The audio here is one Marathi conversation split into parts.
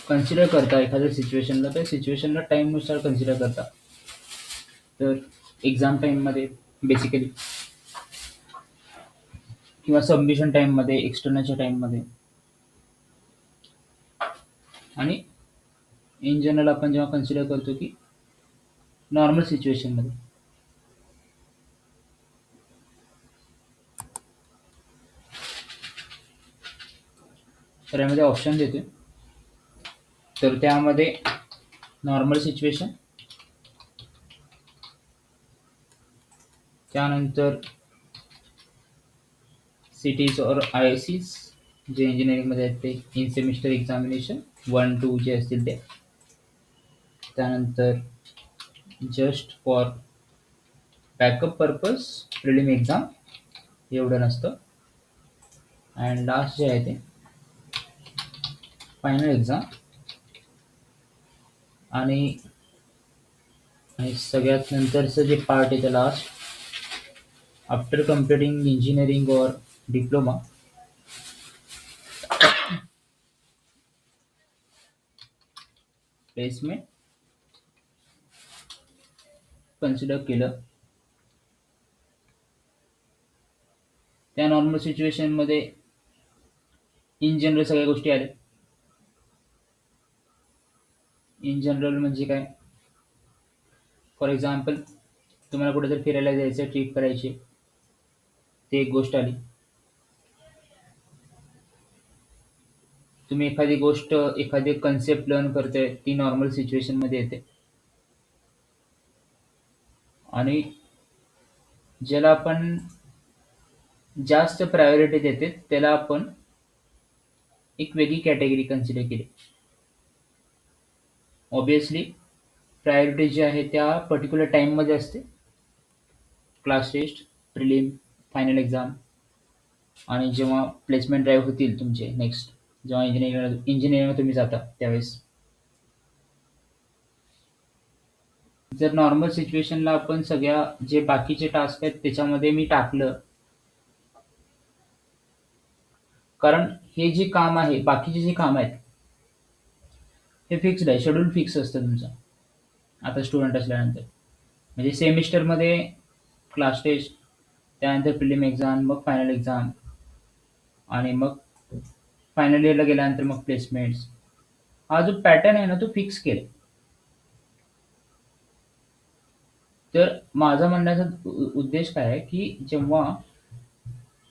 कन्सिडर करता एखाद्या सिच्युएशनला, त्या सिच्युएशनला टाईमनुसार कन्सिडर करता. तर एक्झाम टाईममध्ये बेसिकली किंवा सबमिशन टाईममध्ये, एक्सटर्नलच्या टाईममध्ये आणि इन जनरल आपण जेव्हा कन्सिडर करतो की नॉर्मल सिच्युएशनमध्ये. तर यामध्ये ऑप्शन देते. तर त्यामध्ये नॉर्मल सिच्युएशन, त्यानंतर सिटीज और IICs जे इंजिनिअरिंगमध्ये आहेत ते इन सेमिस्टर एक्झामिनेशन 1-2 जे असतील ते. त्यानंतर just for backup purpose prelim exam एवढं नसतं. अँड लास्ट जे आहे ते फायनल एक्झाम. आणि सगळ्यात नंतरचं जे पार्ट आहे ते लास्ट, आफ्टर कम्प्लिटिंग इंजिनिअरिंग और डिप्लोमा प्लेसमेंट कन्सिडर केलं. त्या नॉर्मल सिच्युएशनमध्ये इन जनरल सगळ्या गोष्टी आल्या. इन जनरल म्हणजे काय, फॉर एक्झाम्पल तुम्हाला कुठेतरी फिरायला जायचं, ट्रिप करायची, ते एक गोष्ट आली. तुम्ही एखादी गोष्ट, एखादी कन्सेप्ट लर्न करताय, ती नॉर्मल सिच्युएशनमध्ये येते. आणि ज्याला आपण जास्त प्रायोरिटी देते त्याला आपण एक वेगळी कॅटेगरी कन्सिडर केली. ऑब्विसली प्रायोरिटी जी आहे त्या पर्टिक्युलर टाईममध्ये असते. Class test, prelim, final exam आणि जेव्हा प्लेसमेंट ड्राईव्ह होतील तुमचे नेक्स्ट, जेव्हा इंजिनिअरिंगला तुम्ही जाता त्यावेळेस. जर नॉर्मल सिच्युएशनला आपण सगळ्या जे बाकीचे टास्क आहेत त्याच्यामध्ये मी टाकलं, कारण हे जे काम आहे, बाकीचे जे काम आहेत हे फिक्स्ड आहे, शेड्यूल फिक्स असतं तुमचं आता स्टुडंट असल्यानंतर. म्हणजे सेमिस्टरमध्ये क्लास टेस्ट, त्यानंतर प्रिलिम एक्झाम, मग फायनल एक्झाम आणि मग फायनल इयरला गेल्यानंतर मग प्लेसमेंट्स. हा जो पॅटर्न आहे ना तो फिक्स केला. तर माझा म्हणण्याचा उद्देश काय आहे की जेव्हा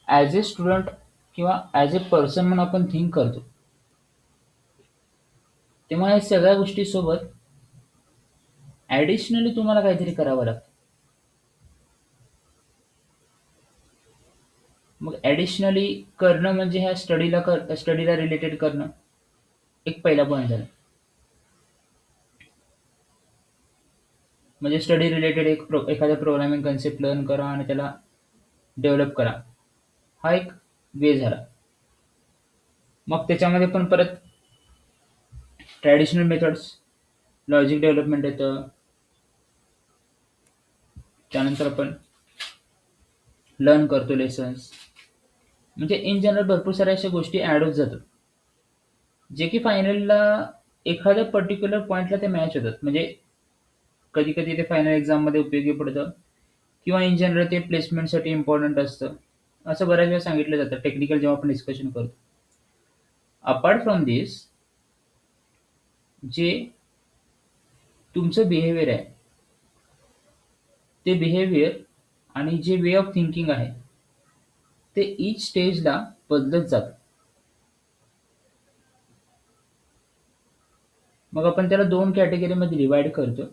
ॲज ए स्टुडंट किंवा ॲज ए पर्सन म्हणून आपण थिंक करतो, तेव्हा या सगळ्या गोष्टीसोबत ॲडिशनली तुम्हाला काहीतरी करावं लागतं. मग ॲडिशनली करणं म्हणजे ह्या स्टडीला रिलेटेड करणं एक पहिला पॉईंट झाला. म्हणजे स्टडी रिलेटेड एखादा प्रोग्रामिंग कन्सेप्ट लर्न करा आणि त्याला डेव्हलप करा, हा एक वे झाला. मग त्याच्यामध्ये पण परत ट्रॅडिशनल मेथड्स, लॉजिक डेव्हलपमेंट येतं. त्यानंतर आपण लर्न करतो लेसन्स. म्हणजे इन जनरल भरपूर साऱ्या अशा गोष्टी ॲड होत जातात, जे की फायनलला एखाद्या पर्टिक्युलर पॉईंटला ते मॅच होतात. म्हणजे कधी कधी ते फायनल एक्झाममध्ये उपयोगी पडतं किंवा इन जनरल ते प्लेसमेंटसाठी इम्पॉर्टंट असतं. असं बऱ्याच वेळा सांगितलं जातं टेक्निकल जेव्हा आपण डिस्कशन करतो. अपार्ट फ्रॉम दिस, जे तुमचं बिहेवियर आहे ते बिहेवियर आणि जे वे ऑफ थिंकिंग आहे ते इच स्टेजला बदलत जातं. मग आपण त्याला 2 कॅटेगरीमध्ये डिवाइड करतो.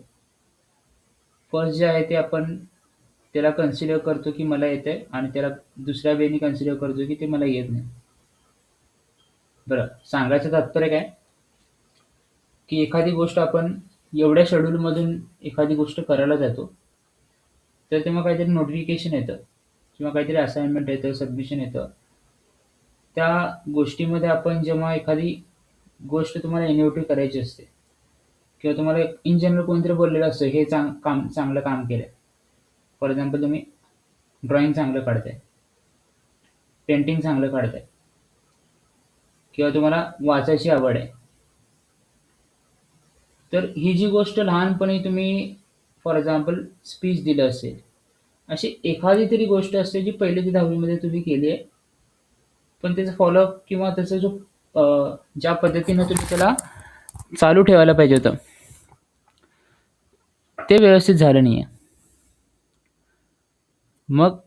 फर्स्ट जे आहे ते आपण त्याला कन्सिडर करतो की मला येतंय आणि त्याला दुसऱ्या वेनी कन्सिडर करतो की ते मला येत नाही. बरं, सांगायचं तात्पर्य काय की एखादी गोष्ट आपण एवढ्या शेड्यूलमधून एखादी गोष्ट करायला जातो, तर तेव्हा काहीतरी नोटिफिकेशन येतं किंवा काहीतरी असाइनमेंट येतं, सबमिशन येतं. त्या गोष्टीमध्ये आपण जेव्हा एखादी गोष्ट तुम्हाला इनोव्हेटिव्ह करायची असते किंवा तुम्हाला इन जनरल कोणीतरी बोललेलं असतं हे चांगलं काम केलंय. फॉर एक्झाम्पल तुम्ही ड्रॉइंग चांगलं काढताय, पेंटिंग चांगलं काढताय किंवा तुम्हाला वाचायची आवड आहे, तर ही जी गोष्ट लहानपणी तुम्ही फॉर एक्झाम्पल स्पीच दिलं असेल, अशी एखादी तरी गोष्ट असते जी 1ली ते 10वी मध्ये तुम्ही केली आहे, पण त्याचा फॉलोअप किंवा त्याचा जो ज्या पद्धतीनं तुम्ही त्याला चालू ठेवायला पाहिजे होतं, ते व्यवस्थित झालं नाहीये. मग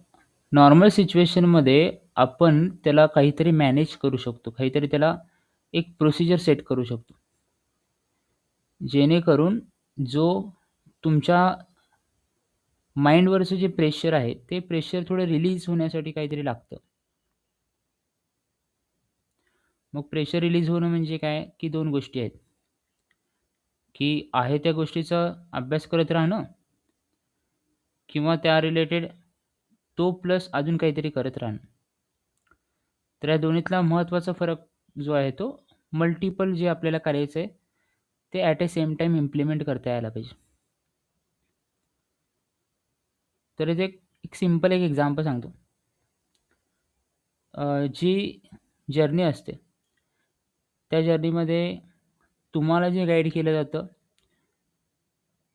नॉर्मल सिच्युएशनमध्ये आपण त्याला काहीतरी मॅनेज करू शकतो. काहीतरी त्याला एक प्रोसिजर सेट करू शकतो. जेणेकरून जो तुमच्या माइंडवरचं जे प्रेशर आहे, ते प्रेशर थोडं रिलीज होण्यासाठी काहीतरी लागतं. मग प्रेशर रिलीज होणं म्हणजे काय, की 2 गोष्टी आहेत, की आहे त्या गोष्टीचा अभ्यास करत राहणं किंवा त्या रिलेटेड तो प्लस अजून काहीतरी करत राहणं. तर या दोन्हीतला महत्त्वाचा फरक जो आहे तो मल्टिपल जे आपल्याला करायचं आहे, ते at a same time implement करता यायला पाहिजे. तर इथे एक सिंपल एक्झाम्पल सांगतो. जी जर्नी असते, त्या जर्नीमध्ये तुम्हाला जे गाईड केलं जातं,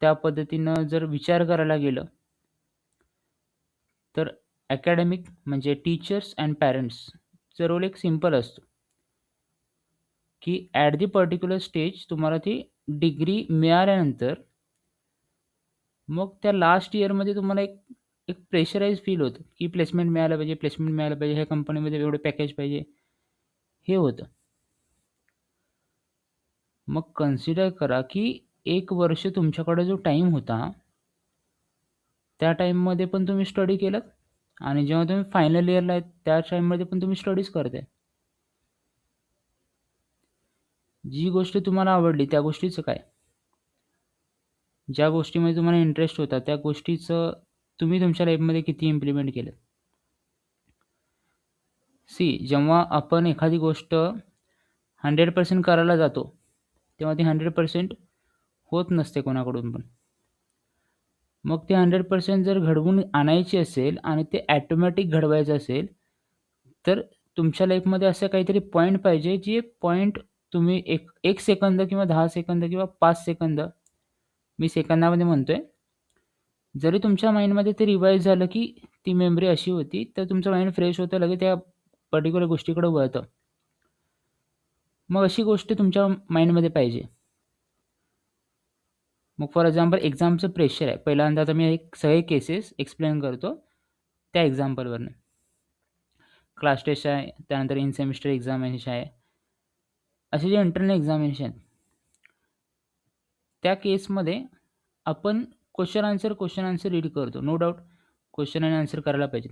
त्या पद्धतीनं जर विचार करायला गेलं, तर अकॅडमिक म्हणजे टीचर्स अँड पॅरेंट्सचा रोल एक सिंपल असतो, की ॲट दी पर्टिक्युलर स्टेज तुम्हाला ती डिग्री मिळाल्यानंतर मग त्या लास्ट इयरमध्ये तुम्हाला एक एक प्रेशराईज फील होतं, की प्लेसमेंट मिळायला पाहिजे, प्लेसमेंट मिळायला पाहिजे, ह्या कंपनीमध्ये एवढं पॅकेज पाहिजे, हे होतं. मग कन्सिडर करा, की 1 वर्ष तुमच्याकडे जो टाईम होता, त्या टाईममध्ये पण तुम्ही स्टडी केलात आणि जेव्हा तुम्ही फायनल इयरला आहेत, त्या टाईममध्ये पण तुम्ही स्टडीज करताय. जी गोष्ट तुम्हाला आवडली त्या गोष्टीचं काय? ज्या गोष्टीमध्ये तुम्हाला इंटरेस्ट होता, त्या गोष्टीचं तुम्ही तुमच्या लाईफमध्ये किती इम्प्लिमेंट केलं? जेव्हा आपण एखादी गोष्ट 100% करायला जातो, तेव्हा ती 100% होत नसते कोणाकडून पण. मग ते 100% जर घडवून आणायची असेल आणि ते ऑटोमॅटिक घडवायचं असेल, तर तुमच्या लाईफमध्ये असं काहीतरी पॉइंट पाहिजे, जे पॉइंट तुम्ही 1 सेकंद किंवा 10 सेकंद किंवा 5 सेकंद, मी सेकंदामध्ये म्हणतोय. जरी तुमच्या माइंडमध्ये ते रिवाईज झालं, की ती मेमरी अशी होती, तर तुमचं माइंड फ्रेश होतं, लगेच त्या पर्टिक्युलर गोष्टीकडे वळतं. मग अशी गोष्ट तुमच्या माइंडमध्ये पाहिजे. मग फॉर एक्झाम्पल एक्झामचं प्रेशर आहे. पहिल्यांदा आता मी एक सगळे केसेस एक्सप्लेन करतो त्या एक्झाम्पलवरनं. क्लास टेस्ट आहे, त्यानंतर इन सेमिस्टर एक्झामिनेशन आहे. असे जे इंटरनल एक्झामिनेशन आहेत, त्या केसमध्ये आपण क्वेश्चन आन्सर रीड करतो. नो डाउट क्वेश्चन आणि आन्सर करायला पाहिजे.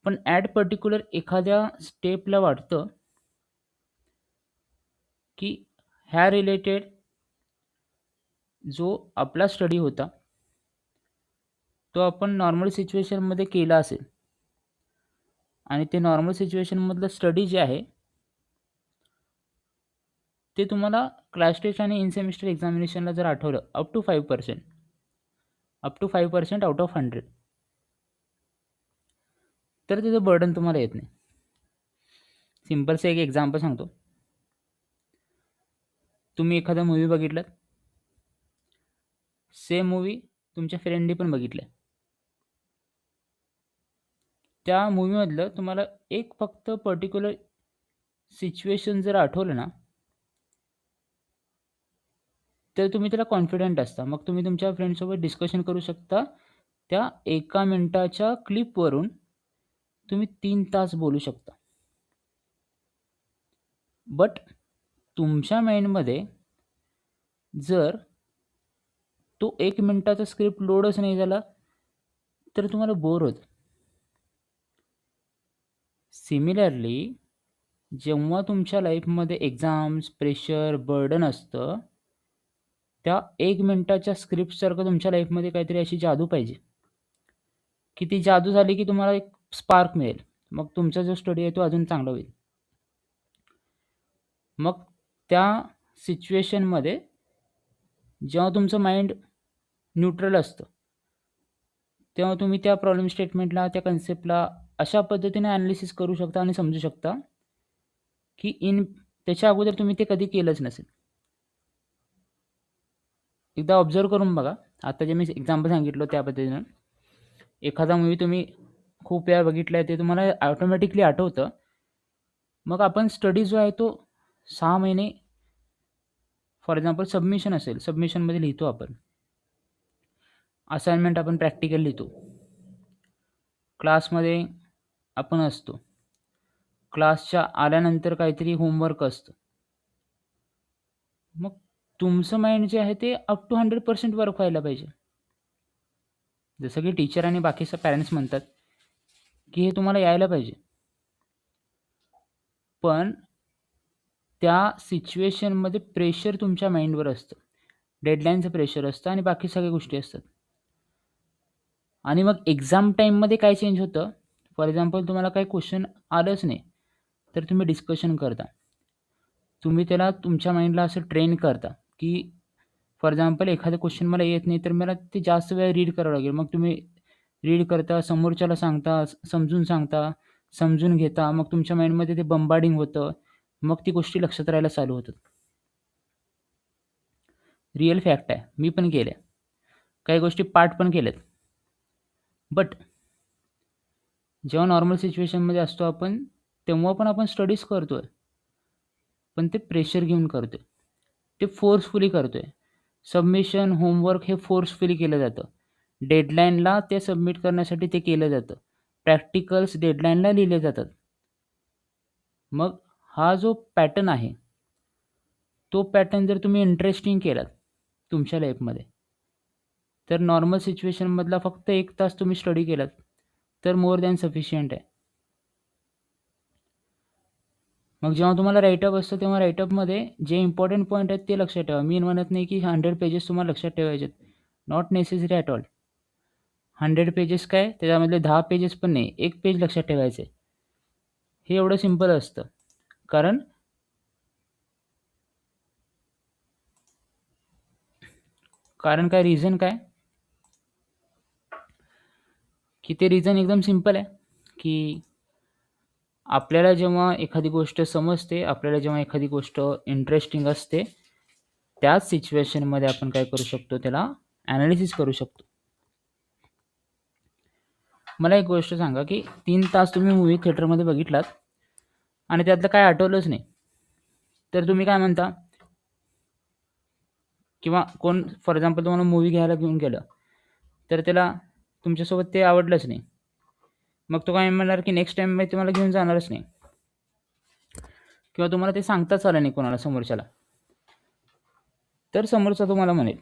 पण ॲट पर्टिक्युलर एखाद्या स्टेपला वाटतं, की ह्या रिलेटेड जो आपला स्टडी होता, तो आपण नॉर्मल सिच्युएशनमध्ये केला असेल आणि ते नॉर्मल सिच्युएशनमधलं स्टडी जे आहे, ते तुम्हाला क्लास टेस्ट आणि इन सेमिस्टर एक्झामिनेशनला जर आठवलं up to 5%, up to 5% out of 100, तर त्याचं बर्डन तुम्हाला येत नाही. सिंपलचं एक एक्झाम्पल सांगतो. तुम्ही एखादा मूव्ही बघितलात, सेम मूव्ही तुमच्या फ्रेंडनी पण बघितला. त्या मूव्हीमधलं तुम्हाला एक फक्त पर्टिक्युलर सिच्युएशन जर आठवलं ना, तर तुम्ही त्याला कॉन्फिडंट असता. मग तुम्ही तुमच्या फ्रेंड्ससोबत डिस्कशन करू शकता. त्या 1 मिनिटाच्या क्लिपवरून तुम्ही 3 तास बोलू शकता. बट तुमच्या माइंडमध्ये जर तो 1 मिनिटाचा स्क्रिप्ट लोडच नाही झाला, तर तुम्हाला बोर होतं. सिमिलरली जेव्हा तुमच्या लाईफमध्ये एक्झाम्स, प्रेशर, बर्डन असतं, त्या 1 मिनिटाच्या स्क्रिप्टसारखं तुमच्या लाईफमध्ये काहीतरी अशी जादू पाहिजे, की ती जादू झाली की तुम्हाला एक स्पार्क मिळेल. मग तुमचा जो स्टडी आहे तो अजून चांगला होईल. मग त्या सिच्युएशनमध्ये जेव्हा तुमचं माइंड न्यूट्रल असतं, तेव्हा तुम्ही त्या प्रॉब्लेम स्टेटमेंटला, त्या कन्सेप्टला अशा पद्धतीने ॲनालिसिस करू शकता आणि समजू शकता, की त्याच्या अगोदर तुम्ही ते कधी केलंच नसेल. एकदा ऑब्झर्व्ह करून बघा. आता जे मी एक्झाम्पल सांगितलं त्या पद्धतीनं एखादा मूव्ही तुम्ही खूप वेळा बघितलाय ते तुम्हाला ऑटोमॅटिकली आठवतं. मग आपण स्टडी जो आहे तो 6 महिने फॉर एक्झाम्पल सबमिशन असेल, सबमिशनमध्ये लिहितो आपण. असाइनमेंट आपण प्रॅक्टिकल लिहितो. क्लासमध्ये आपण असतो. क्लासच्या आल्यानंतर काहीतरी होमवर्क असतं. मग तुमचं माइंड जे आहे ते अप टू 100% वर्क व्हायला पाहिजे. जसं की टीचर आणि बाकीचे पॅरेंट्स म्हणतात, की हे तुम्हाला यायला पाहिजे. पण त्या सिच्युएशनमध्ये प्रेशर तुमच्या माइंडवर असतं. डेडलाईनचं प्रेशर असतं आणि बाकी सगळ्या गोष्टी असतात. आणि मग एक्झाम टाईममध्ये काय चेंज होतं, फॉर एक्झाम्पल तुम्हाला काही क्वेश्चन आलंच नाही, तर तुम्ही डिस्कशन करता. तुम्ही त्याला तुमच्या माइंडला असं ट्रेन करता, की फॉर एक्झाम्पल एखादा क्वेश्चन मला येत नाही, तर मला ते जास्त वेळा रीड करावं लागेल. मग तुम्ही रीड करता, समोरच्याला सांगता, समजून सांगता, समजून घेता. मग तुमच्या माइंडमध्ये ते बंबार्डिंग होतं. मग ती गोष्टी लक्षात राहायला चालू होतात. रिअल फॅक्ट आहे. मी पण केल्या. काही गोष्टी पाठ पण केल्यात. बट जेव्हा नॉर्मल सिच्युएशनमध्ये असतो आपण, तेव्हा पण आपण स्टडीज करतोय. पण ते प्रेशर घेऊन करतोय. ते फोर्सफुली करतोय. सबमिशन, होमवर्क हे फोर्सफुली केलं जातं. डेडलाईनला ते सबमिट करण्यासाठी ते केलं जातं. प्रॅक्टिकल्स डेडलाईनला लिहिले जातात. मग हा जो पॅटर्न आहे, तो पॅटर्न जर तुम्ही इंटरेस्टिंग केलात तुमच्या लाईफमध्ये, तर नॉर्मल सिच्युएशनमधला फक्त 1 तास तुम्ही स्टडी केलात, तर मोर दॅन सफिशियंट आहे. मग जेव्हा तुम्हाला राईटअप असतं, तेव्हा राईटअपमध्ये जे इम्पॉर्टंट पॉईंट आहेत ते लक्षात ठेवा. मी म्हणत नाही की 100 पेजेस तुम्हाला लक्षात ठेवायचे आहेत. Not necessary at all. 100 pages काय, त्याच्यामधले 10 पेजेस पण नाही, 1 पेज लक्षात ठेवायचं आहे. हे एवढं सिंपल असतं. कारण काय, रिझन काय, की ते रिझन एकदम सिंपल आहे, की आपल्याला जेव्हा एखादी गोष्ट समजते, आपल्याला जेव्हा एखादी गोष्ट इंटरेस्टिंग असते, त्याच सिच्युएशनमध्ये आपण काय करू शकतो, त्याला ॲनालिसिस करू शकतो. मला एक गोष्ट सांगा, की 3 तास तुम्ही मूव्ही थिएटरमध्ये बघितलात आणि त्यातलं काय आठवलंच नाही, तर तुम्ही काय म्हणता? किंवा कोण फॉर एक्झाम्पल तुम्हाला मूव्ही घ्यायला घेऊन गेलं, तर त्याला तुमच्यासोबत ते आवडलंच नाही. मग तो काय म्हणणार, की नेक्स्ट टाईम मी तुम्हाला घेऊन जाणारच नाही. किंवा तुम्हाला ते सांगताच आलं नाही कोणाला समोरच्याला, तर समोरचा तुम्हाला म्हणेल.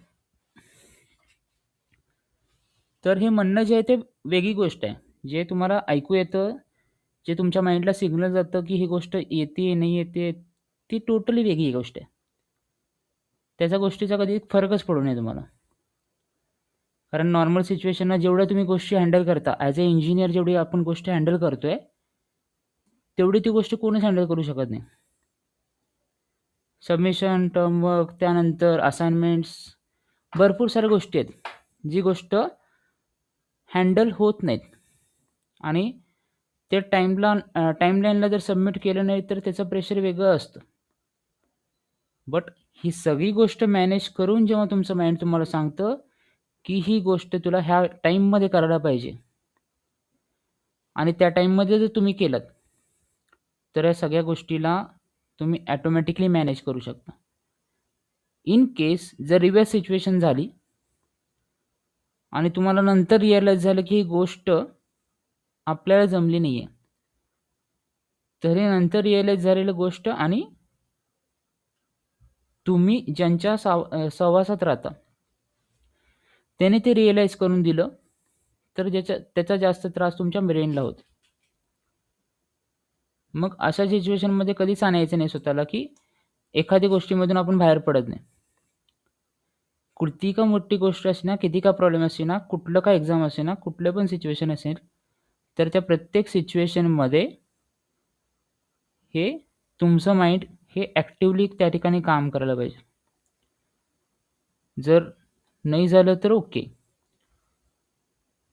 तर हे म्हणणं जे आहे ते वेगळी गोष्ट आहे. जे तुम्हाला ऐकू येतं, जे तुमच्या माइंडला सिग्नल जातं, की ही गोष्ट येते नाही येते, ती टोटली वेगळी गोष्ट आहे. त्याच्या गोष्टीचा कधी फरकच पडू नये तुम्हाला. कारण नॉर्मल सिच्युएशनला जेवढ्या तुम्ही गोष्टी हँडल करता, ॲज अ इंजिनिअर जेवढी आपण गोष्टी हँडल करतोय, तेवढी ती गोष्ट कोणीच हँडल करू शकत नाही. सबमिशन, टर्म वर्क, त्यानंतर असाइनमेंट्स, भरपूर साऱ्या गोष्टी आहेत, जी गोष्ट हँडल होत नाहीत. आणि ते टाईमलाईनला जर सबमिट केलं नाही, तर त्याचं प्रेशर वेगळं असतं. बट ही सगळी गोष्ट मॅनेज करून जेव्हा तुमचं माइंड तुम्हाला सांगतं, की ही गोष्ट तुला ह्या टाईममध्ये करायला पाहिजे आणि त्या टाईममध्ये जर तुम्ही केलंत, तर या सगळ्या गोष्टीला तुम्ही ऑटोमॅटिकली मॅनेज करू शकता. इन केस जर रिव्हर्स सिच्युएशन झाली आणि तुम्हाला नंतर रिअलाईज झालं, की ही गोष्ट आपल्याला जमली नाही आहे, तर हे नंतर रिअलाईज झालेली गोष्ट आणि तुम्ही ज्यांच्या सहवासात राहता, त्याने ते रिअलाईज करून दिलं, तर त्याचा जास्त त्रास तुमच्या ब्रेनला होतो. मग अशा सिच्युएशनमध्ये कधीच आणायचं नाही स्वतःला, की एखाद्या गोष्टीमधून आपण बाहेर पडत नाही. कुठली का मोठी गोष्ट असे ना, किती का प्रॉब्लेम असे ना, कुठलं का एक्झाम असे ना, कुठलं पण सिच्युएशन असेल, तर त्या प्रत्येक सिच्युएशनमध्ये हे तुमचं माइंड हे ॲक्टिव्हली त्या ठिकाणी काम करायला पाहिजे. जर नाही झालं तर ओके.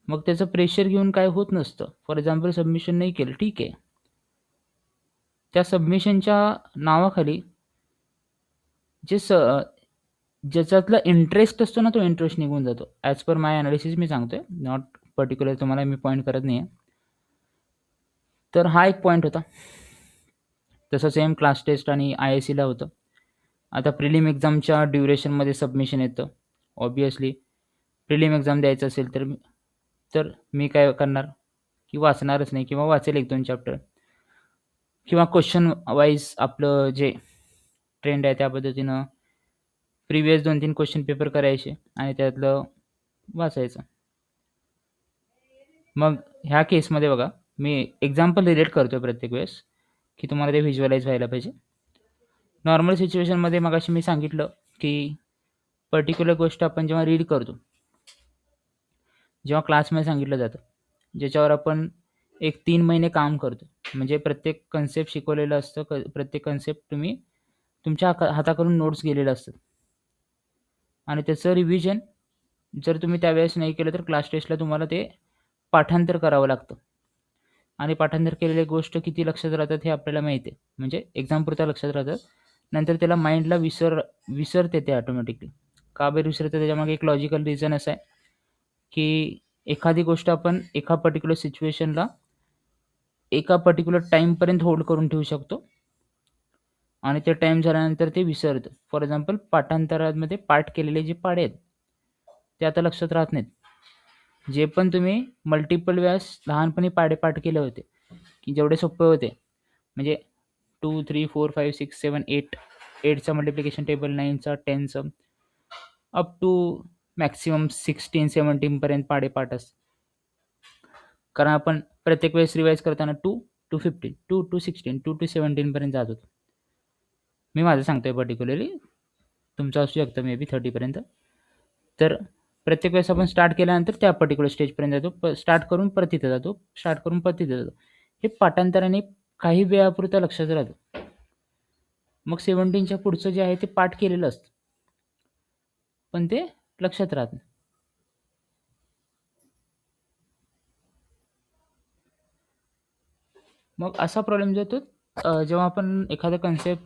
मग त्याचं प्रेशर घेऊन काय होत नसतं. फॉर एक्झाम्पल सबमिशन नाही केलं, ठीक आहे. त्या सबमिशनच्या नावाखाली जे ज्याच्यातला इंटरेस्ट असतो ना, तो इंटरेस्ट निघून जातो. ॲज पर माय एनालिसिस मी सांगतोय, नॉट पर्टिक्युलर तुम्हाला मी पॉइंट करत नाही आहे. तर हा एक पॉइंट होता. तसं सेम क्लास टेस्ट आणि IIScला होतं. आता प्रिलिम एक्झामच्या ड्युरेशनमध्ये सबमिशन येतं. ऑब्व्हियसली प्रिलिम एक्झाम द्यायचं असेल तर मी काय करणार, की वाचणारच नाही किंवा वाचेल 1-2 चॅप्टर किंवा क्वेश्चन वाईज आपलं जे ट्रेंड आहे त्या पद्धतीनं प्रिव्हियस 2-3 क्वेश्चन पेपर करायचे आणि त्यातलं वाचायचं. मग ह्या केसमध्ये बघा, मी एक्झाम्पल रिलेट करतोय प्रत्येक वेळेस, की तुम्हाला ते व्हिज्युअलाइज व्हायला पाहिजे. नॉर्मल सिच्युएशनमध्ये मगाशी मी सांगितलं, की पर्टिक्युलर गोष्ट आपण जेव्हा रीड करतो, जेव्हा क्लासमध्ये सांगितलं जातं, ज्याच्यावर आपण एक 3 महिने काम करतो. म्हणजे प्रत्येक कन्सेप्ट शिकवलेलं असतं. प्रत्येक कन्सेप्ट तुम्ही तुमच्या हाताखालून नोट्स गेलेलं असतात आणि त्याचं रिव्हिजन जर तुम्ही त्यावेळेस नाही केलं, तर क्लास टेस्टला तुम्हाला ते पाठांतर करावं लागतं आणि पाठांतर केलेली गोष्ट किती लक्षात राहतात हे आपल्याला माहिती आहे. म्हणजे एक्झामपुरता लक्षात राहतात. नंतर त्याला माइंडला विसरते ते ऑटोमॅटिकली. का बरं विसरते? त्याच्यामागे एक लॉजिकल रिझन असं आहे, की एखादी गोष्ट आपण एका पर्टिक्युलर सिच्युएशनला एका पर्टिक्युलर टाईमपर्यंत होल्ड करून ठेवू शकतो आणि ते टाईम झाल्यानंतर ते विसरतं. फॉर एक्झाम्पल पाठांतरामध्ये पाठ केलेले जे पाढे आहेत, ते आता लक्षात राहत नाहीत. जे पण तुम्ही मल्टिपल वेळेस लहानपणी पाढे पाठ केले होते, की जेवढे सोपे होते, म्हणजे 2, 3, 4, 5, 6, 7, 8, 8चा मल्टिप्लिकेशन टेबल, 9चा, 10चं अप टू मॅक्सिमम 16-17 पर्यंत पाढे पाठ असतात. कारण आपण प्रत्येक वेळेस रिवाईज करताना 2 to 15, 2 to 16, 2 to 17 पर्यंत जात होतो. मी माझं सांगतोय पर्टिक्युलरली, तुमचं असू शकतं मे बी 30 पर्यंत. तर प्रत्येक वेळेस आपण स्टार्ट केल्यानंतर त्या पर्टिक्युलर स्टेजपर्यंत जातो. स्टार्ट करून परत तिथे जातो, स्टार्ट करून परत तिथे जातो. हे पाठांतराने काही वेळापुरतं लक्षात राहतं. मग 17च्या पुढचं जे आहे ते पाठ केलेलं असतं. पण ते लक्षात राहत नाही. मग असा प्रॉब्लेम येतो जेव्हा आपण एखादा कन्सेप्ट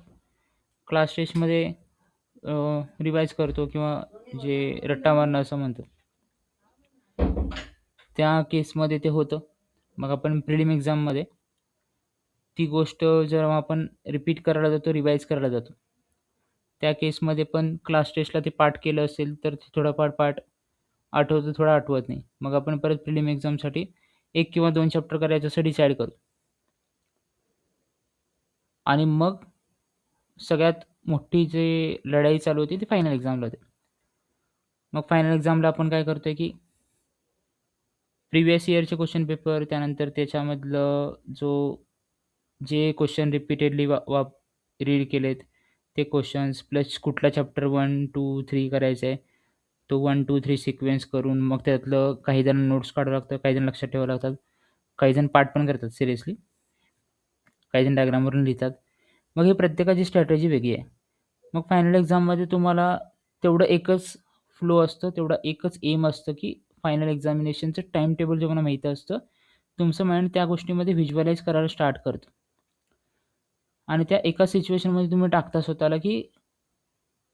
क्लास टेस्टमध्ये रिवाईज करतो किंवा जे रट्टा मारणं असं म्हणतो. त्या केसमध्ये ते होतं. मग आपण प्रिलिम एक्झाममध्ये ती गोष्ट जेव्हा आपण रिपीट करायला जातो, रिवाईज करायला जातो, त्या केसमध्ये पण क्लास टेस्टला ते पाठ केलं असेल, तर ते थोडाफार पाठ आठवतं, थोडं आठवत नाही. मग आपण परत प्रिलिम एक्झामसाठी 1 किंवा 2 चॅप्टर करायचं असं डिसाईड करतो. आणि मग सगळ्यात मोठी जी लढाई चालू होती ती फायनल एक्झामला होते. मग फायनल एक्झामला आपण काय करतोय, की प्रिव्हियस इयरचे क्वेश्चन पेपर, त्यानंतर त्याच्यामधलं जे क्वेश्चन रिपीटेडली रीड केलेत ते क्वेश्चन्स प्लस कुठला चॅप्टर 1, 2, 3 करायचा आहे. तो 1, 2, 3 सिक्वेन्स करून मग त्यातलं काही जण नोट्स काढावं लागतं, काही जण लक्षात ठेवावं लागतात, काही जण पाठ पण करतात सिरियसली, काही जण डायग्रामवरून लिहितात. मग ही प्रत्येकाची स्ट्रॅटेजी वेगळी आहे. मग फायनल एक्झाममध्ये तुम्हाला तेवढं एकच फ्लो असतं, तेवढा एकच एम असतं, की फायनल एक्झामिनेशनचं टाईम टेबल तुम्हाला माहिती असतं. तुमचं माइंड त्या गोष्टीमध्ये व्हिज्युअलाइज करायला स्टार्ट करतं आणि त्या एका सिच्युएशनमध्ये तुम्ही टाकता स्वतःला, की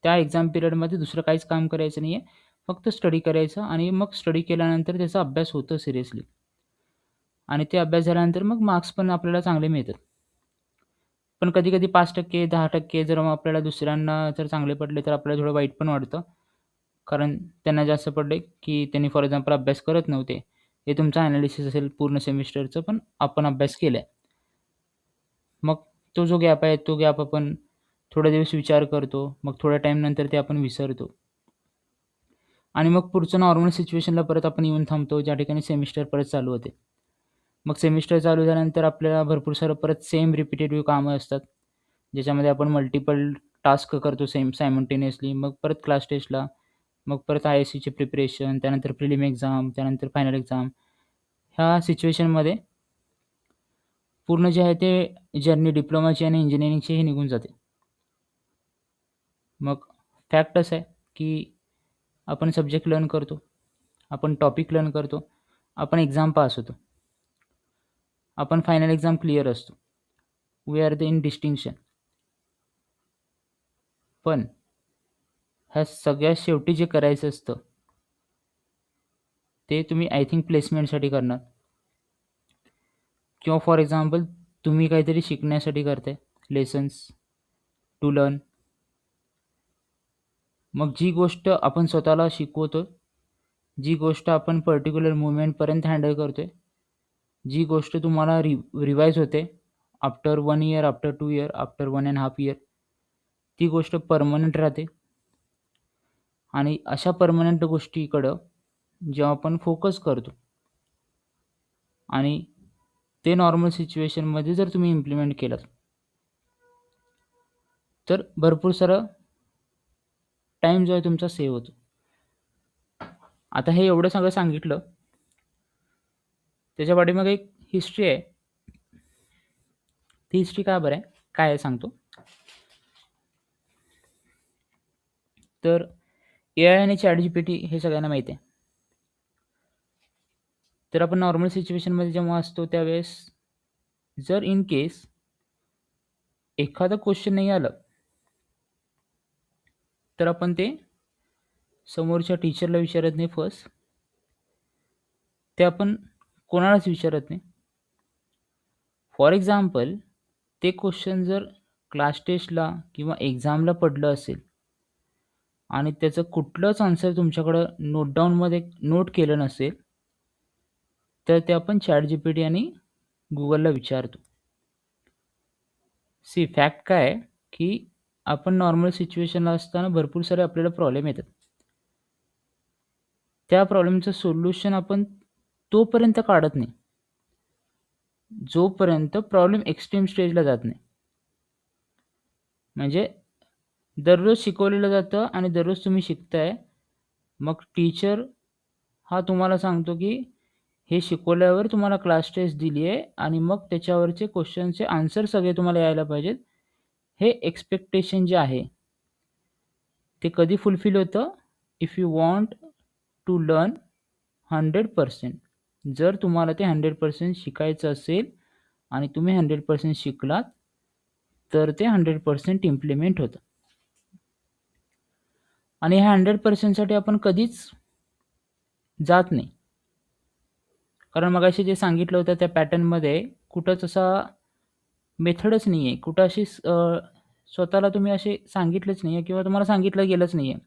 त्या एक्झाम पिरियडमध्ये दुसरं काहीच काम करायचं नाही आहे. फक्त स्टडी करायचं आणि मग स्टडी केल्यानंतर त्याचा अभ्यास होतो सिरियसली आणि ते अभ्यास झाल्यानंतर मग मार्क्स पण आपल्याला चांगले मिळतात. पण कधी-कधी 5% 10% जर मग आपल्याला दुसऱ्यांना जर चांगले पडले, तर आपल्याला थोडं वाईट पण वाटतं. कारण त्यांना जास्त पडले, की त्यांनी फॉर एक्झाम्पल अभ्यास करत नव्हते. हे तुमचं ॲनालिसिस असेल पूर्ण सेमिस्टरचं, पण आपण अभ्यास केलाय. मग तो जो गॅप आहे, तो गॅप आपण थोडे दिवस विचार करतो. मग थोड्या टाईमनंतर ते आपण विसरतो. आणि मग पुढचं नॉर्मल सिच्युएशनला परत आपण येऊन थांबतो, ज्या ठिकाणी सेमिस्टर परत चालू होते. मग सेमिस्टर चालू झाल्यानंतर आपल्याला भरपूर सारं परत सेम रिपिटेटिव्ह कामं असतात, ज्याच्यामध्ये आपण मल्टिपल टास्क करतो सेम सायमल्टेनियसली. मग परत क्लास टेस्टला, मग परत IIScची प्रिपरेशन, त्यानंतर प्रिलिम एक्झाम, त्यानंतर फायनल एक्झाम. ह्या सिच्युएशनमध्ये पूर्ण जे आहे ते जर्नी डिप्लोमाची आणि इंजिनिअरिंगची हे निघून जाते. मग फॅक्ट असं आहे, की आपण सब्जेक्ट लर्न करतो, आपण टॉपिक लर्न करतो, आपण एक्झाम पास होतो. आपण फायनल एक्झाम क्लिअर असतो. We are the in distinction. पण ह्या सगळ्यात शेवटी जे करायचं असतं, ते तुम्ही आय थिंक प्लेसमेंटसाठी करणार किंवा फॉर एक्झाम्पल तुम्ही काहीतरी शिकण्यासाठी करताय, लेसन्स टू लर्न. मग जी गोष्ट आपण स्वतःला शिकवतो, जी गोष्ट आपण पर्टिक्युलर मोमेंटपर्यंत हँडल करतोय, जी गोष्ट तुम्हाला रिवाईज होते after 1 year, after 2 year, after 1.5 year, ती गोष्ट परमनंट राहते. आणि अशा परमनंट गोष्टीकडं जेव्हा आपण फोकस करतो आणि ते नॉर्मल सिच्युएशनमध्ये जर तुम्ही इम्प्लिमेंट केलं, तर भरपूर सारं टाईम जो आहे तुमचा सेव्ह होतो. आता हे एवढं सगळं सांगितलं, त्याच्या पाठीमागे एक हिस्ट्री आहे. ती हिस्ट्री का बरं आहे? काय आहे सांगतो. तर AI आणि ChatGPT हे सगळ्यांना माहिती आहे. तर आपण नॉर्मल सिच्युएशनमध्ये जेव्हा असतो त्यावेळेस जर इन केस एखादं क्वेश्चन नाही आलं, तर आपण ते समोरच्या टीचरला विचारत नाही फर्स्ट. ते आपण कोणालाच विचारत नाही. फॉर एक्झाम्पल ते क्वेश्चन जर क्लास टेस्टला किंवा एक्झामला पडलं असेल आणि त्याचं कुठलंच आन्सर तुमच्याकडं नोट डाऊनमध्ये नोट केलं नसेल, तर ते आपण ChatGPT आणि Googleला विचारतो. फॅक्ट काय आहे, की आपण नॉर्मल सिच्युएशनला असताना भरपूर सारे आपल्याला प्रॉब्लेम येतात. त्या प्रॉब्लेमचं सोल्युशन आपण तोपर्यंत काढत नाही, जोपर्यंत प्रॉब्लेम एक्स्ट्रीम स्टेजला जात नाही. म्हणजे दररोज शिकवलेलं जातं आणि दररोज तुम्ही शिकताय. मग टीचर हा तुम्हाला सांगतो, की हे शिकवल्यावर तुम्हाला क्लास टेस्ट दिली आहे आणि मग त्याच्यावरचे क्वेश्चनचे आन्सर सगळे तुम्हाला यायला पाहिजेत. हे एक्स्पेक्टेशन जे आहे, ते कधी फुलफिल होतं? If you want to learn 100%. जर तुम्हाला ते 100% शिकायचं असेल आणि तुम्ही 100% शिकलात, तर ते 100% इम्प्लिमेंट होतं. आणि ह्या 100%साठी आपण कधीच जात नाही. कारण मगाशी जे सांगितलं होतं त्या पॅटर्नमध्ये कुठंच असा मेथडच नाही आहे. कुठं अशी स्वतःला तुम्ही असे सांगितलंच नाही आहे किंवा तुम्हाला सांगितलं गेलंच नाही आहे,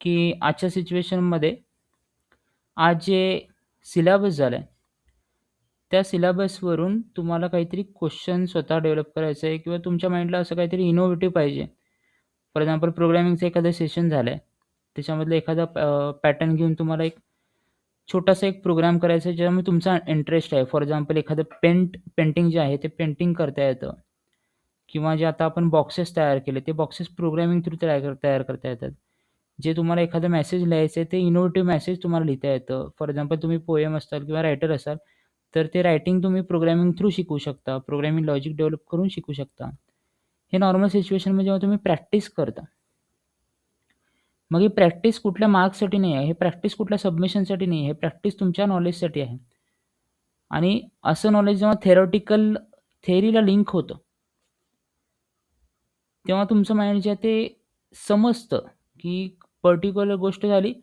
की आजच्या सिच्युएशनमध्ये आज जे सिलेबस झालाय, त्या सिलेबसवरून तुम्हाला काहीतरी क्वेश्चन स्वतः डेव्हलप करायचं आहे किंवा तुमच्या माइंडला असं काहीतरी इनोव्हेटिव्ह पाहिजे. फॉर एक्झाम्पल प्रोग्रामिंगचं एखादं सेशन झालं आहे. त्याच्यामधलं एखादा पॅटर्न घेऊन तुम्हाला एक छोटासा एक प्रोग्राम करायचा आहे, ज्याच्यामध्ये तुमचा इंटरेस्ट आहे. फॉर एक्झाम्पल एखादं पेंटिंग जे आहे, ते पेंटिंग करता येतं किंवा जे आता आपण बॉक्सेस तयार केले, ते बॉक्सेस प्रोग्रामिंग थ्रू तयार करता येतात. जे तुम्हाला एखादा मेसेज लिहायचं आहे, ते इनोव्हेटिव्ह मेसेज तुम्हाला लिहिता येतं. फॉर एक्झाम्पल तुम्ही पोएम असाल किंवा रायटर असाल, तर ते रायटिंग तुम्ही प्रोग्रामिंग थ्रू शिकू शकता. प्रोग्रामिंग लॉजिक डेव्हलप करून शिकू शकता. हे नॉर्मल सिच्युएशनमध्ये जेव्हा तुम्ही प्रॅक्टिस करता. मग ही प्रॅक्टिस कुठल्या मार्क्ससाठी नाही आहे, हे प्रॅक्टिस कुठल्या सबमिशनसाठी नाही आहे, हे प्रॅक्टिस तुमच्या नॉलेजसाठी आहे. आणि असं नॉलेज जेव्हा थेअरीला लिंक होतं, तेव्हा तुमचं माइंड जे आहे ते समजतं, की पर्टिक्युलर गोष्ट झाली,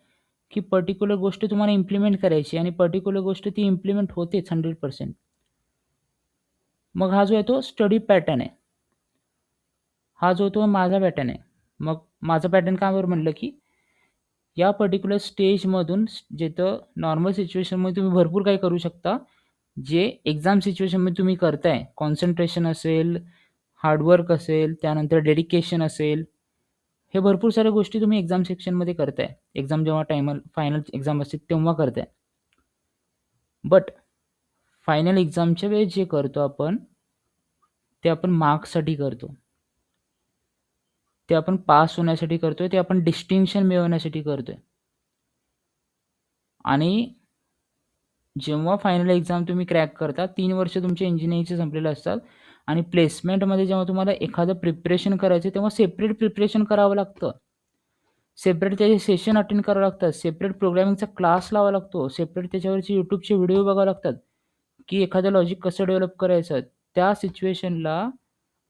की पर्टिक्युलर गोष्ट तुम्हाला इम्प्लिमेंट करायची आणि पर्टिक्युलर गोष्ट ती इम्प्लिमेंट होतेच 100%. मग हा जो आहे तो स्टडी पॅटर्न आहे. हा जो तो माझा पॅटर्न आहे. मग माझा पॅटर्न का बरं म्हटलं, की या पर्टिक्युलर स्टेजमधून जिथं नॉर्मल सिच्युएशनमध्ये तुम्ही भरपूर काही करू शकता, जे एक्झाम सिच्युएशनमध्ये तुम्ही करताय. कॉन्सन्ट्रेशन असेल, हार्डवर्क असेल, त्यानंतर डेडिकेशन असेल, हे भरपूर साऱ्या गोष्टी तुम्ही एक्झाम सेक्शनमध्ये करताय. एक्झाम जेव्हा फायनल एक्झाम असते तेव्हा करताय. बट फायनल एक्झामच्या वेळेस जे करतो आपण, ते आपण मार्क्ससाठी करतो. ते आपण पास होण्यासाठी करतोय, ते आपण डिस्टिंक्शन मिळवण्यासाठी करतोय. आणि जेव्हा फायनल एक्झाम तुम्ही क्रॅक करता, 3 वर्ष तुमचे इंजिनिअरिंगचे संपलेले असतात आणि प्लेसमेंटमध्ये जेव्हा तुम्हाला एखादं प्रिपरेशन करायचं, तेव्हा सेपरेट प्रिपरेशन करावं लागतं. सेपरेट त्याचे सेशन अटेंड करावं लागतात. सेपरेट प्रोग्रामिंगचा क्लास लावावा लागतो. सेपरेट त्याच्यावरचे YouTubeचे व्हिडिओ बघावे लागतात, की एखादं लॉजिक कसं डेव्हलप करायचं. त्या सिच्युएशनला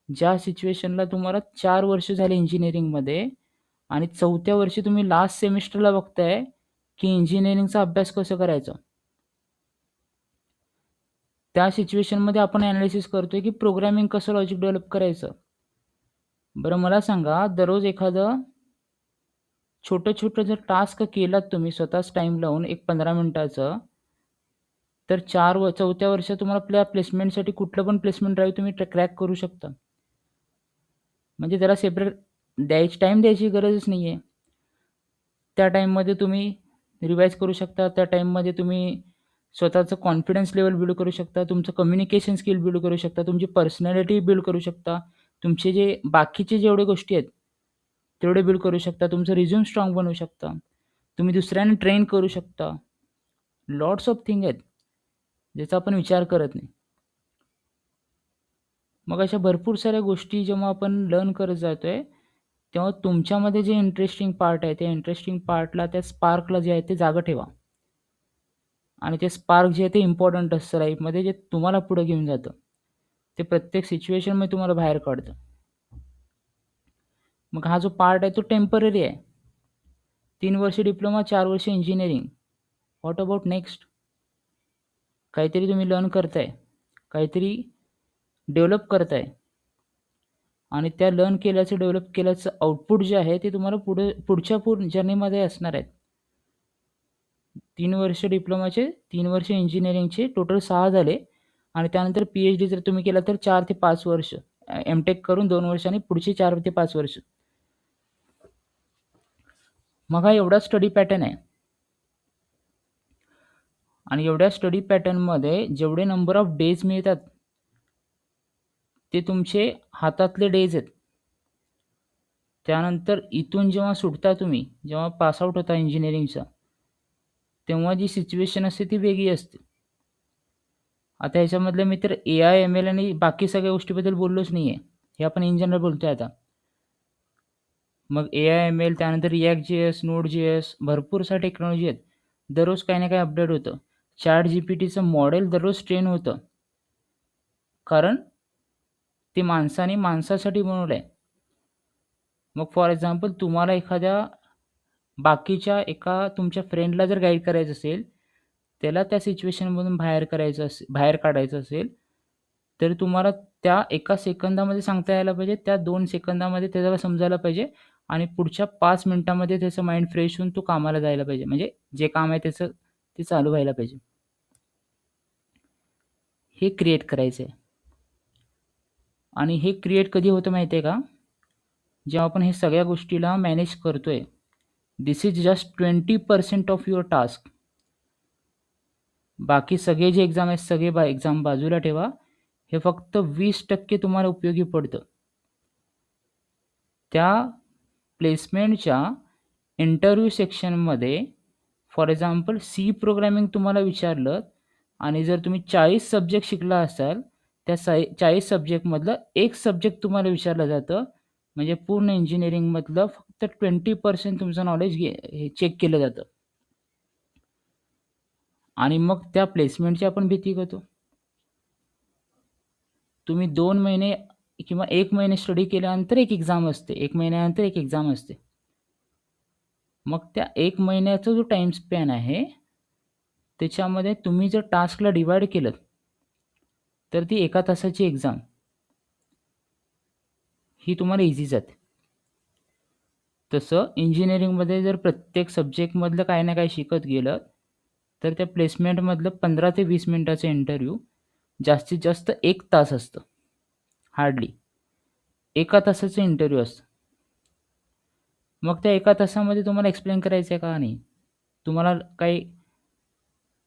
ज्या सिच्युएशनला तुम्हाला 4 वर्ष झाले इंजिनिअरिंगमध्ये आणि 4थ्या वर्षी तुम्ही लास्ट सेमिस्टरला बघताय, की इंजिनिअरिंगचा अभ्यास कसं करायचा. त्या सिच्युएशनमध्ये आपण ॲनालिसिस करतोय, की प्रोग्रामिंग कसं लॉजिक डेव्हलप करायचं. बरं मला सांगा, दररोज एखादं छोटं-छोटं जर टास्क केलात तुम्ही स्वतःच टाईम लावून एक 15 मिनिटाचं, तर 4थ्या वर्षात तुम्हाला आपल्या प्लेसमेंटसाठी कुठलं पण प्लेसमेंट ड्राईव्ह तुम्ही क्रॅक करू शकता. म्हणजे त्याला सेपरेट टाईम द्यायची गरजच नाहीये. त्या टाईममध्ये तुम्ही रिवाईज करू शकता. त्या टाईममध्ये तुम्ही स्वतःचं कॉन्फिडन्स लेव्हल बिल्ड करू शकता. तुमचं कम्युनिकेशन स्किल बिल्ड करू शकता. तुमची पर्सनॅलिटी बिल्ड करू शकता. तुमचे जे बाकीचे जेवढे गोष्टी आहेत, तेवढे बिल्ड करू शकता. तुमचं रिझ्यूम स्ट्राँग बनवू शकता. तुम्ही दुसऱ्यांना ट्रेन करू शकता. लॉट्स ऑफ थिंग आहेत, ज्याचा आपण विचार करत नाही. मग अशा भरपूर साऱ्या गोष्टी जेव्हा आपण लर्न करत जातोय, तेव्हा तुमच्यामध्ये जे इंटरेस्टिंग पार्ट आहे, त्या इंटरेस्टिंग पार्टला, त्या स्पार्कला जे आहे ते जागं ठेवा. आणि ते स्पार्क जे आहे ते इम्पॉर्टंट असतं लाईफमध्ये, जे तुम्हाला पुढे घेऊन जातं. ते प्रत्येक सिच्युएशनमध्ये तुम्हाला बाहेर काढतं. मग हा जो पार्ट आहे तो टेम्पररी आहे. 3 वर्ष डिप्लोमा, 4 वर्ष इंजिनिअरिंग. What about next? काहीतरी तुम्ही लर्न करताय, काहीतरी डेव्हलप करताय आणि त्या लर्न केल्याचं, डेव्हलप केल्याचं आउटपुट जे आहे ते तुम्हाला पुढच्या जर्नीमध्ये असणार आहेत. 3 वर्ष डिप्लोमाचे, 3 वर्ष इंजिनिअरिंगचे टोटल 6 झाले आणि त्यानंतर पी-एच-डी जर तुम्ही केला तर 4 ते 5 वर्ष. एम-टेक करून 2 वर्ष आणि पुढची 4 ते 5 वर्ष. मग हा एवढा स्टडी पॅटर्न आहे. आणि एवढ्या स्टडी पॅटर्नमध्ये जेवढे नंबर ऑफ डेज मिळतात, ते तुमचे हातातले डेज आहेत. त्यानंतर इथून जेव्हा सुटता तुम्ही, जेव्हा पास आउट होता इंजिनिअरिंगचा, तेव्हा जी सिच्युएशन असते ती वेगळी असते. आता ह्याच्यामधलं मी तर ए-आय, एम-एल आणि बाकी सगळ्या गोष्टीबद्दल बोललोच नाहीये. हे आपण इन जनरल बोलतोय आता. मग ए-आय, एम-एल त्यानंतर React.js, Node.js भरपूर साऱ्या टेक्नॉलॉजी आहेत. दररोज काही ना काही अपडेट होतं. ChatGPTचं मॉडेल दररोज ट्रेन होतं. कारण ते माणसाने माणसासाठी बनवलंय. मग फॉर एक्झाम्पल तुम्हाला एखाद्या बाकीच्या एका तुमच्या फ्रेंडला जर गाईड करायचं असेल, त्याला त्या सिच्युएशनमधून बाहेर काढायचं असेल, तर तुम्हाला त्या एका सेकंदामध्ये सांगता यायला पाहिजे. त्या 2 सेकंदामध्ये त्याला समजायला पाहिजे आणि पुढच्या 5 मिनिटामध्ये त्याचं माइंड फ्रेश होऊन तो कामाला जायला पाहिजे. म्हणजे जे काम आहे त्याचं ते चालू व्हायला पाहिजे. हे क्रिएट करायचं आहे. आणि हे क्रिएट कधी होतं माहिती आहे का? जेव्हा आपण हे सगळ्या गोष्टीला मॅनेज करतोय. This is just 20% of your task. बाकी सगळे जे एक्झाम आहेत, सगळे एक्झाम बाजूला ठेवा. हे फक्त 20% तुम्हाला उपयोगी पडतं. त्या प्लेसमेंटच्या इंटरव्ह्यू सेक्शनमध्ये फॉर एक्झाम्पल सी प्रोग्रॅमिंग तुम्हाला विचारलं आणि जर तुम्ही 40 सब्जेक्ट शिकला असाल, त्या 40 सब्जेक्टमधलं एक सब्जेक्ट तुम्हाला विचारलं जातं. म्हणजे पूर्ण इंजिनिअरिंगमधलं फक्त 20% तुमचं नॉलेज हे चेक केलं जातं. आणि मग त्या प्लेसमेंटची आपण भीती करतो. तुम्ही 2 महिने किंवा 1 महिने स्टडी केल्यानंतर एक एक्झाम असते. 1 महिन्यानंतर एक एक्झाम असते. मग त्या 1 महिन्याचा जो टाईम स्पॅन आहे, त्याच्यामध्ये तुम्ही जर टास्कला डिव्हाईड केलं, तर ती 1 तासाची एक्झाम ही तुम्हाला ईझी जाते. तसं इंजिनिअरिंगमध्ये जर प्रत्येक सब्जेक्टमधलं काही ना काही शिकत गेलं, तर त्या प्लेसमेंटमधलं 15 ते 20 मिनिटाचं इंटरव्ह्यू जास्तीत जास्त 1 तास असतं. हार्डली 1 तासाचं इंटरव्ह्यू असतं. मग त्या 1 तासामध्ये तुम्हाला एक्सप्लेन करायचं आहे का? नाही. तुम्हाला काही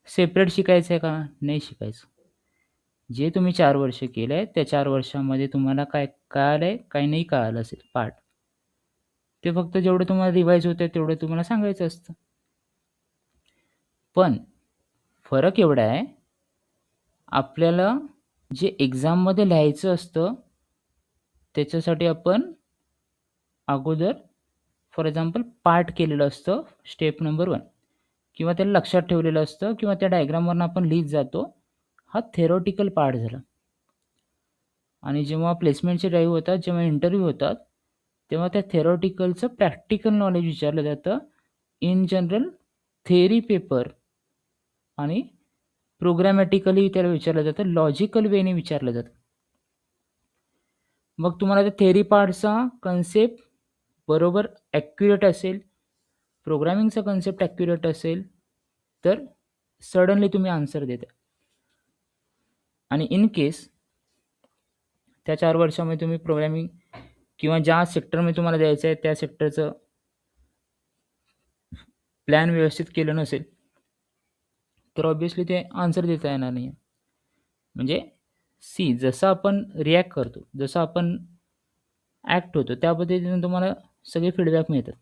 सेपरेट शिकायचं आहे का? नाही शिकायचं. जे तुम्ही 4 वर्ष केलंय, त्या 4 वर्षामध्ये तुम्हाला काय कळालंय, काही नाही कळालं असेल पार्ट. ते फक्त जेवढं तुम्हाला रिवाईज होतंय तेवढं तुम्हाला सांगायचं असतं. पण फरक एवढा आहे, आपल्याला जे एक्झाममध्ये लिहायचं असतं, त्याच्यासाठी आपण अगोदर फॉर एक्झाम्पल पार्ट केलेलं असतं स्टेप नंबर 1 किंवा त्याला लक्षात ठेवलेलं असतं किंवा त्या डायग्रामवरून आपण लिहित जातो. हा थेरॉटिकल पार्ट झाला. आणि जेव्हा प्लेसमेंटचे ड्राईव्ह होतात, जेव्हा इंटरव्ह्यू होतात, तेव्हा त्या थेरॉटिकलचं प्रॅक्टिकल नॉलेज विचारलं जातं. इन जनरल थेअरी पेपर आणि प्रोग्रॅमॅटिकली त्याला विचारलं जातं. लॉजिकल वेने विचारलं जातं. मग तुम्हाला त्या थेअरी पार्टचा कन्सेप्ट बरोबर ॲक्युरेट असेल, प्रोग्रामिंगचा कन्सेप्ट ॲक्युरेट असेल, तर सडनली तुम्ही आन्सर देता. आणि इन केस त्या 4 वर्षामध्ये तुम्ही प्रोग्रामिंग किंवा ज्या सेक्टरमध्ये तुम्हाला द्यायचं आहे त्या सेक्टरचं प्लॅन व्यवस्थित केलं नसेल, तर ऑब्व्हियसली ते आन्सर देता येणार नाही. म्हणजे जसं आपण रिॲक्ट करतो, जसं आपण ॲक्ट होतो, त्या पद्धतीने तुम्हाला सगळे फीडबॅक मिळतात.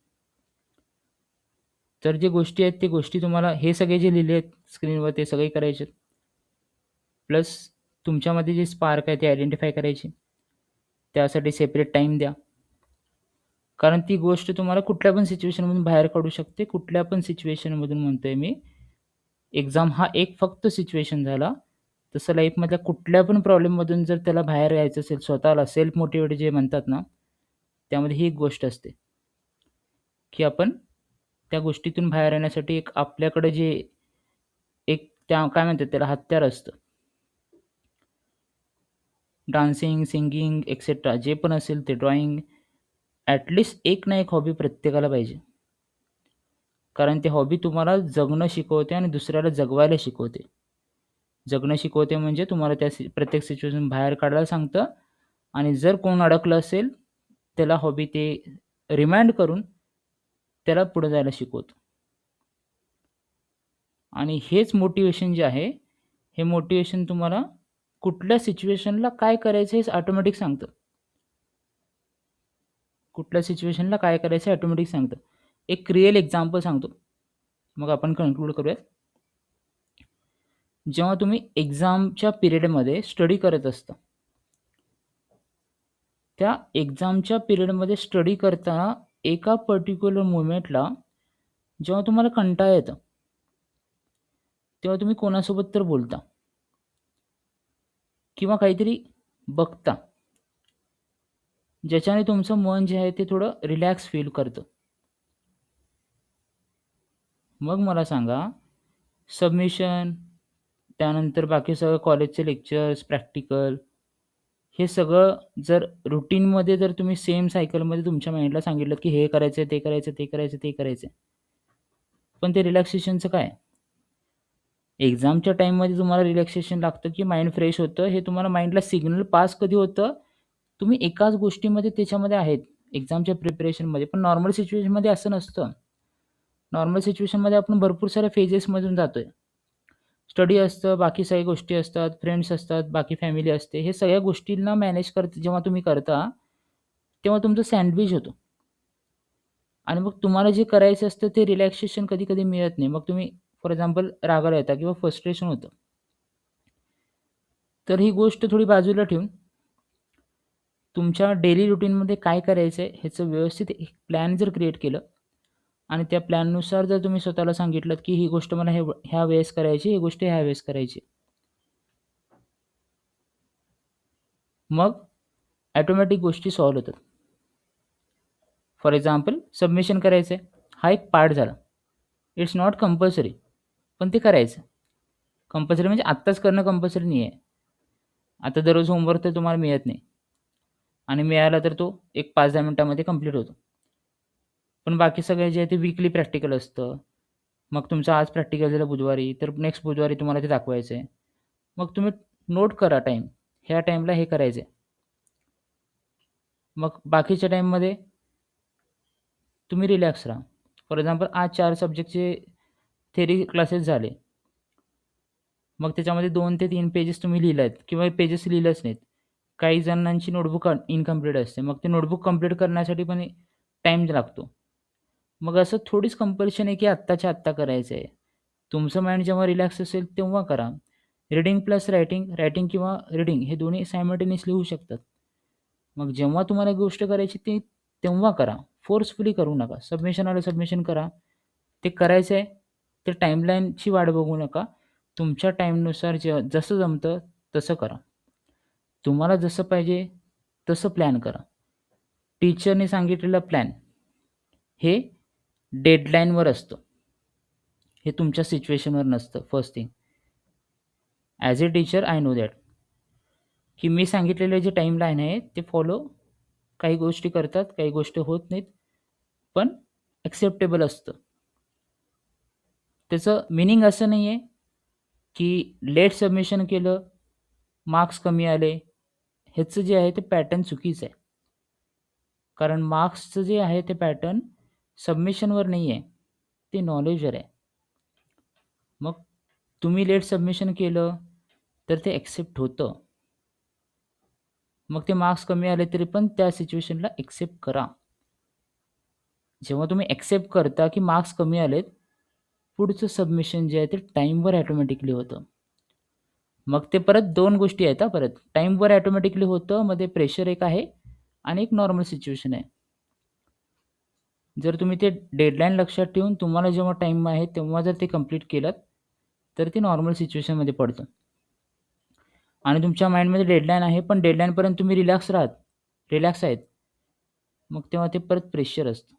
तर जे गोष्टी आहेत, ते गोष्टी तुम्हाला हे सगळे जे लिहिले आहेत स्क्रीनवर ते सगळे करायचे आहेत. प्लस तुमच्यामध्ये जे स्पार्क आहे ते आयडेंटिफाय करायचे. त्यासाठी सेपरेट टाईम द्या. कारण ती गोष्ट तुम्हाला कुठल्या पण सिच्युएशनमधून बाहेर काढू शकते. कुठल्या पण सिच्युएशनमधून म्हणतोय मी. एक्झाम हा एक फक्त सिच्युएशन झाला. तसं लाईफमधल्या कुठल्या पण प्रॉब्लेममधून जर त्याला बाहेर यायचं असेल, स्वतःला सेल्फ मोटिव्हेट जे म्हणतात ना, त्यामध्ये ही एक गोष्ट असते, की आपण त्या गोष्टीतून बाहेर येण्यासाठी एक आपल्याकडे जे एक त्या काय म्हणतात त्याला हत्यार असतं. डान्सिंग, सिंगिंग एक्सेट्रा जे पण असेल ते ड्रॉइंग ॲटलीस्ट एक ना एक हॉबी प्रत्येकाला पाहिजे. कारण ती हॉबी तुम्हाला जगणं शिकवते आणि दुसऱ्याला जगवायला शिकवते. जगणं शिकवते म्हणजे तुम्हाला त्या प्रत्येक सिच्युएशन बाहेर काढायला सांगतं आणि जर कोण अडकलं असेल, त्याला हॉबी ते रिमाइंड करून त्याला पुढे जायला शिकवतं. आणि हेच मोटिव्हेशन जे आहे, हे मोटिव्हेशन तुम्हाला कुठल्या सिच्युएशनला काय करायचं हे ऑटोमॅटिक सांगतं. कुठल्या सिच्युएशनला काय करायचं हे ऑटोमॅटिक सांगतं. एक रिअल एक्झाम्पल सांगतो. मग आपण कन्क्लूड करूयात. जेव्हा तुम्ही एक्झामच्या पिरियडमध्ये स्टडी करत असता, त्या एक्झामच्या पिरियडमध्ये स्टडी करताना एका पर्टिक्युलर मोमेंटला जेव्हा तुम्हाला कंटाळा येतं, तेव्हा तुम्ही कोणासोबत तर बोलता किंवा काहीतरी बघता, ज्याच्याने तुमचं मन जे आहे ते थोडं रिलॅक्स फील करतं. मग मला सांगा, सबमिशन, त्यानंतर बाकी सगळं कॉलेजचे लेक्चर्स, प्रॅक्टिकल हे सगळं जर रुटीनमध्ये जर तुम्ही सेम सायकलमध्ये तुमच्या माइंडला सांगितलं, की हे करायचं ते करायचं, ते करायचं, ते करायचं पण ते रिलॅक्सेशनचं काय? एक्झामच्या टाईममध्ये तुम्हाला रिलॅक्सेशन लागतं, की माइंड फ्रेश होतं. हे तुम्हाला माइंडला सिग्नल पास कधी होतं? तुम्ही एकाच गोष्टीमध्ये त्याच्यामध्ये आहेत, एक्झामच्या प्रिपरेशनमध्ये. पण नॉर्मल सिच्युएशनमध्ये असं नसतं. नॉर्मल सिच्युएशनमध्ये आपण भरपूर साऱ्या फेजेसमधून जातोय. स्टडी असतं, बाकी सगळ्या गोष्टी असतात, फ्रेंड्स असतात, बाकी फॅमिली असते. हे सगळ्या गोष्टींना मॅनेज जेव्हा तुम्ही करता, तेव्हा तुमचं सँडविच होतं. आणि मग तुम्हाला जे करायचं असतं ते रिलॅक्सेशन कधी-कधी मिळत नाही. मग तुम्ही फॉर एक्झाम्पल रागाला येता किंवा फ्रस्ट्रेशन होतं. तर ही गोष्ट थोडी बाजूला ठेवून तुमच्या डेली रुटीनमध्ये काय करायचं आहे ह्याचं व्यवस्थित एक प्लॅन जर क्रिएट केलं आणि त्या प्लॅननुसार जर तुम्ही स्वतःला सांगितलंत, की ही गोष्ट मला ह्या वेळेस करायची, ही गोष्ट ह्या वेळेस करायची. मग ऑटोमॅटिक गोष्टी सॉल्व्ह होतात. फॉर एक्झाम्पल सबमिशन करायचं आहे. हा एक पार्ट झाला. इट्स नॉट कंपल्सरी, पण ते करायचं. कंपल्सरी म्हणजे आत्ताच करणं कंपल्सरी नाही आहे. आता दररोज होमवर्क तर तुम्हाला मिळत नाही आणि मिळाला तर तो एक 5-10 मिनिटामध्ये कंप्लीट होतो. पण बाकी सगळे जे आहे ते वीकली प्रॅक्टिकल असतं. मग तुमचं आज प्रॅक्टिकल झालं बुधवारी, तर नेक्स्ट बुधवारी तुम्हाला ते दाखवायचं आहे. मग तुम्ही नोट करा टाईम. ह्या टाईमला हे करायचं आहे. मग बाकीच्या टाईममध्ये तुम्ही रिलॅक्स राहा. फॉर एक्झाम्पल आज 4 सब्जेक्टचे थेअरी क्लासेस झाले. मग त्याच्यामध्ये 2 ते 3 पेजेस तुम्ही लिहिलेत किंवा पेजेस लिहिलेच नाहीत. काही जणांची नोटबुक इनकम्प्लीट असते. मग ते नोटबुक कंप्लीट करण्यासाठी पण टाईम लागतो. मग असं थोडीच कंपल्शन आहे की आत्ताच्या आत्ता करायचं आहे. तुमचं माइंड जेव्हा रिलॅक्स असेल तेव्हा करा. रीडिंग प्लस रायटिंग, रायटिंग किंवा रीडिंग हे दोन्ही सायमल्टेनियसली होऊ शकतात. मग जेव्हा तुम्हाला गोष्ट करायची ती तेव्हा करा. फोर्सफुली करू नका. सबमिशन आलं सबमिशन करा. ते करायचं आहे, ते टाईमलाईनची वाट बघू नका. तुमच्या टाईमनुसार जसं जमतं तसं करा. तुम्हाला जसं पाहिजे तसं प्लॅन करा. टीचरने सांगितलेलं प्लॅन हे डेडलाईनवर असतं. हे तुमच्या सिच्युएशनवर नसतं. First thing. As a teacher I know that, की मी सांगितलेले जे टाईमलाईन आहे ते फॉलो काही गोष्टी करतात, काही गोष्टी होत नाहीत, पण ॲक्सेप्टेबल असतं. त्याचं मीनिंग असं नाही आहे, की लेट सबमिशन केलं, मार्क्स कमी आले. ह्याचं जे आहे ते पॅटर्न चुकीचं आहे. कारण मार्क्सचं जे आहे ते पॅटर्न सबमिशनवर नाही आहे, ते नॉलेजवर आहे. मग तुम्ही लेट सबमिशन केलं, तर ते ॲक्सेप्ट होतं. मग ते मार्क्स कमी आले तरी पण त्या सिच्युएशनला ॲक्सेप्ट करा. जेव्हा तुम्ही ॲक्सेप्ट करता, की मार्क्स कमी आलेत, पुढचं सबमिशन जे आहे ते टाईमवर ऑटोमॅटिकली होतं. मग ते परत 2 गोष्टी आहेत परत. टाईमवर ऑटोमॅटिकली होतं, मध्ये प्रेशर एक आहे आणि एक नॉर्मल सिच्युएशन आहे. जर तुम्ही ते डेडलाईन लक्षात ठेवून तुम्हाला जेव्हा टाईम आहे, तेव्हा जर ते कंप्लीट केलंत, तर ते नॉर्मल सिच्युएशनमध्ये पडतं. आणि तुमच्या माइंडमध्ये डेडलाईन आहे, पण डेडलाईनपर्यंत तुम्ही रिलॅक्स आहेत. मग तेव्हा ते परत प्रेशर असतं.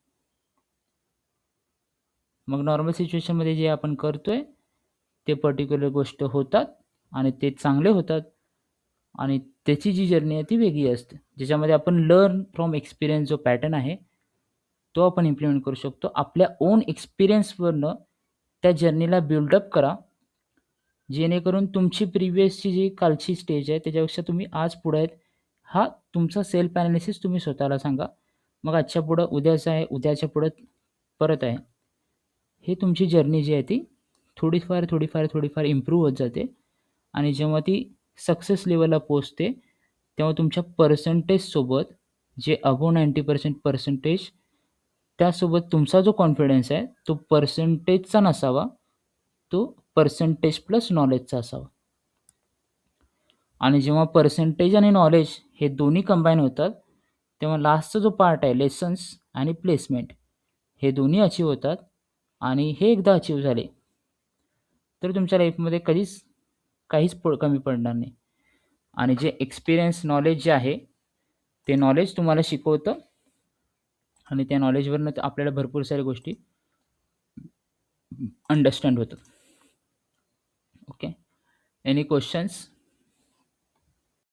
मग नॉर्मल सिच्युएशनमध्ये जे आपण करतोय, ते पर्टिक्युलर गोष्ट होतात आणि ते चांगले होतात आणि त्याची जी जर्नी आहे ती वेगळी असते. ज्याच्यामध्ये आपण लर्न फ्रॉम एक्सपिरियन्स जो पॅटर्न आहे, तो आपण इम्प्लिमेंट करू शकतो. आपल्या ओन एक्सपिरियन्सवरनं त्या जर्नीला बिल्डअप करा. जेणेकरून तुमची प्रिव्हियसची जी कालची स्टेज आहे, त्याच्यापेक्षा तुम्ही आज पुढे आहेत. हा तुमचा सेल्फ ॲनालिसिस तुम्ही स्वतःला सांगा. मग आजच्या पुढं उद्याचं आहे, उद्याच्या पुढं परत आहे. हे तुमची जर्नी जी आहे ती थोडीफार इम्प्रूव्ह होत जाते आणि जेव्हा ती सक्सेस लेव्हलला पोहोचते, तेव्हा तुमच्या पर्सेंटेजसोबत जे अबोव्ह 90% पर्सेंटेज त्यासोबत तुमचा जो कॉन्फिडन्स आहे, तो पर्सेंटेजचा नसावा, तो पर्सेंटेज प्लस नॉलेजचा असावा. आणि जेव्हा पर्सेंटेज आणि नॉलेज हे दोन्ही कंबाईन होतात, तेव्हा लास्टचा जो पार्ट आहे लेसन्स आणि प्लेसमेंट हे दोन्ही अचीव्ह होतात आणि हे एकदा अचीव्ह झाले, तर तुमच्या लाईफमध्ये कधीच काहीच कमी पडणार नाही. आणि जे एक्सपिरियन्स नॉलेज जे आहे, ते नॉलेज तुम्हाला शिकवतं आणि त्या नॉलेजवरनं आपल्याला भरपूर साऱ्या गोष्टी अंडरस्टँड होतात. ओके. Any questions?